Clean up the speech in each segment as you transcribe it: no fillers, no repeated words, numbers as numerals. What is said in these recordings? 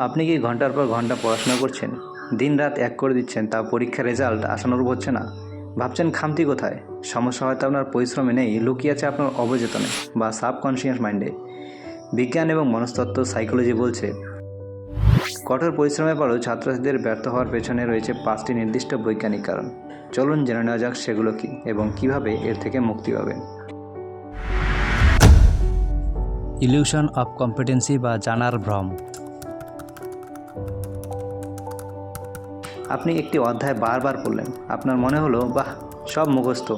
আপনি কি ঘন্টার পর ঘন্টা পড়াশোনা করছেন, দিন রাত এক করে দিচ্ছেন, তা পরীক্ষার রেজাল্ট আশানুরূপ হচ্ছে না? ভাবছেন খামতি কোথায়? সমস্যা হয়তো আপনার পরিশ্রমে নেই, লুকিয়ে আছে আপনার অবচেতনে বা সাবকনশিয়াস মাইন্ডে। বিজ্ঞান এবং মনস্তত্ত্ব সাইকোলজি বলছে, কঠোর পরিশ্রমের পরও ছাত্রছাত্রীদের ব্যর্থ হওয়ার পেছনে রয়েছে 5টি নির্দিষ্ট বৈজ্ঞানিক কারণ। চলুন জেনে নেওয়া যাক সেগুলো কী এবং কিভাবে এর থেকে মুক্তি পাবেন। ইলিউশন অফ কম্পিটেন্সি বা জানার ভ্রম। আপনি একটি অধ্যায় বারবার পড়লেন, আপনার মনে হলো বাহ সব মুখস্থ,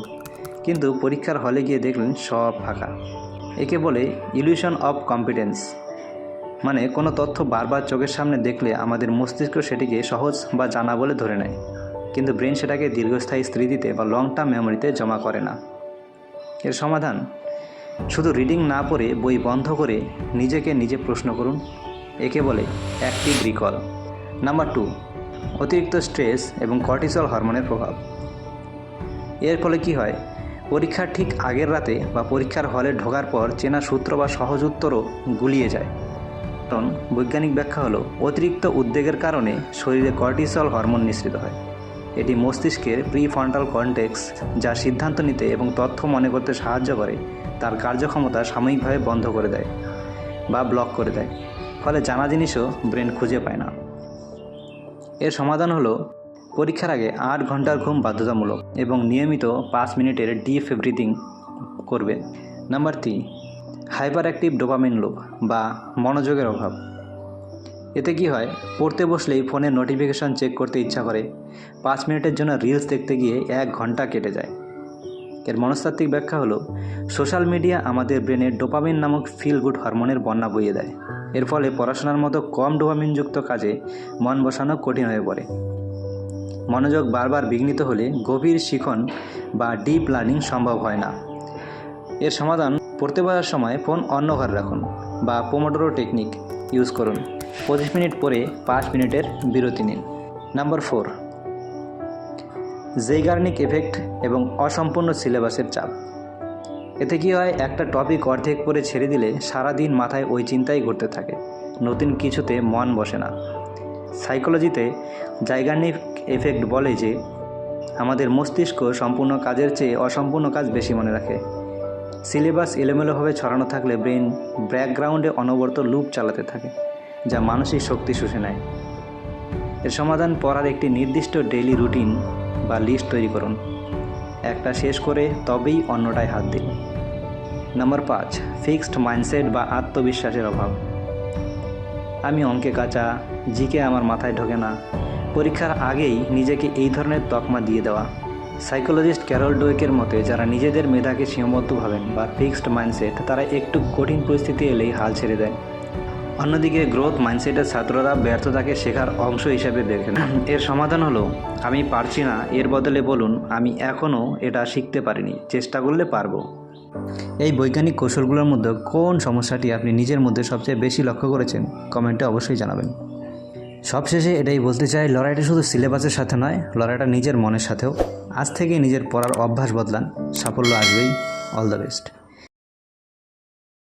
কিন্তু পরীক্ষার হলে গিয়ে দেখলেন সব ফাঁকা। একে বলে ইলিউশন অফ কম্পিটেন্স। মানে কোনো তথ্য বারবার চোখের সামনে দেখলে আমাদের মস্তিষ্ক সেটিকে সহজ বা জানা বলে ধরে নেয়, কিন্তু ব্রেন সেটাকে দীর্ঘস্থায়ী স্মৃতিতে বা লং টার্ম মেমোরিতে জমা করে না। এর সমাধান, শুধু রিডিং না পড়ে বই বন্ধ করে নিজেকে নিজে প্রশ্ন করুন। একে বলে অ্যাক্টিভ রিকল। নাম্বার 2, অতিরিক্ত স্ট্রেস এবং কর্টিসল হরমোনের প্রভাব। এর ফলে কি হয়, পরীক্ষার ঠিক আগের রাতে বা পরীক্ষার হলে ঢোকার পর চেনা সূত্র বা সহজ উত্তরও গুলিয়ে যায়। কারণ বৈজ্ঞানিক ব্যাখ্যা হলো, অতিরিক্ত উদ্বেগের কারণে শরীরে কর্টিসল হরমোন নিঃসৃত হয়। এটি মস্তিষ্কের প্রিফ্রন্টাল কর্টেক্স, যা সিদ্ধান্ত নিতে এবং তথ্য মনে করতে সাহায্য করে, তার কার্যক্ষমতা সাময়িকভাবে বন্ধ করে দেয় বা ব্লক করে দেয়। ফলে জানা জিনিসও ব্রেন খুঁজে পায় না। এর সমাধান হলো, পরীক্ষার আগে 8 ঘন্টার ঘুম বাধ্যতামূলক এবং নিয়মিত 5 মিনিটের ডিপ ব্রিথিং করবেন। নাম্বার 3, হাইপার অ্যাক্টিভ ডোপামিন লোভ বা মনোযোগের অভাব। এতে কি হয়, পড়তে বসলেই ফোনের নোটিফিকেশন চেক করতে ইচ্ছা করে, 5 মিনিটের জন্য রিলস দেখতে গিয়ে 1 ঘন্টা কেটে যায়। এর মনস্তাত্ত্বিক ব্যাখ্যা হলো, সোশ্যাল মিডিয়া আমাদের ব্রেনে ডোপামিন নামক ফিল গুড হরমোনের বন্যা বইয়ে দেয়। এর ফলে পড়াশোনার মতো কম ডোপামিনযুক্ত কাজে মন বসানো কঠিন হয়ে পড়ে। মনোযোগ বারবার বিঘ্নিত হলে গভীর শিখন বা ডিপ লার্নিং সম্ভব হয় না। এর সমাধান, পড়তে বসার সময় ফোন অন্য ঘরে রাখুন বা পোমোডোরো টেকনিক ইউজ করুন। 25 মিনিট পরে 5 মিনিটের বিরতি নিন। নাম্বার 4, জেইগার্নিক এফেক্ট এবং অসম্পূর্ণ সিলেবাসের চাপ। এতে কি হয়, একটা টপিক অর্ধেক পড়ে ছেড়ে দিলে সারাদিন মাথায় ওই চিন্তাই ঘুরতে থাকে, নতুন কিছুতে মন বসে না। সাইকোলজিতে জাইগার্নিক এফেক্ট বলে যে, আমাদের মস্তিষ্ক সম্পূর্ণ কাজের চেয়ে অসম্পূর্ণ কাজ বেশি মনে রাখে। সিলেবাস এলোমেলোভাবে ছড়ানো থাকলে ব্রেন ব্যাকগ্রাউন্ডে অনবরত লুপ চালাতে থাকে, যা মানসিক শক্তি শুষে নেয়। এর সমাধান, পড়ার একটি নির্দিষ্ট ডেইলি রুটিন বা লিস্ট তৈরি করুন। একটা শেষ করে তবেই অন্যটায় হাত দিন। নাম্বার 5, ফিক্সড মাইন্ডসেট বা আত্মবিশ্বাসের অভাব। আমি অঙ্কে কাঁচা, জিকে আমার মাথায় ঢোকে না, পরীক্ষার আগেই নিজেকে এই ধরনের তকমা দিয়ে দেওয়া। সাইকোলজিস্ট ক্যারল ডুয়েকের মতে, যারা নিজেদের মেধাকে সীমাবদ্ধ ভাবেন বা ফিক্সড মাইন্ডসেট, তারা একটু কঠিন পরিস্থিতি এলেই হাল ছেড়ে দেয়। অন্যদিকে গ্রোথ মাইন্ডসেটের ছাত্ররা ব্যর্থতাকে শেখার অংশ হিসেবে দেখেন। এর সমাধান হলো, আমি পারছি না এর বদলে বলুন, আমি এখনও এটা শিখতে পারিনি, চেষ্টা করলে পারবো। এই বৈজ্ঞানিক কৌশলগুলোর মধ্যে কোন সমস্যাটি আপনি নিজের মধ্যে সবচেয়ে বেশি লক্ষ্য করেছেন, কমেন্টে অবশ্যই জানাবেন। সবশেষে এটাই বলতে চাই, লড়াইটা শুধু সিলেবাসের সাথে নয়, লড়াইটা নিজের মনের সাথেও। আজ থেকে নিজের পড়ার অভ্যাস বদলান, সাফল্য আসবেই। All the best.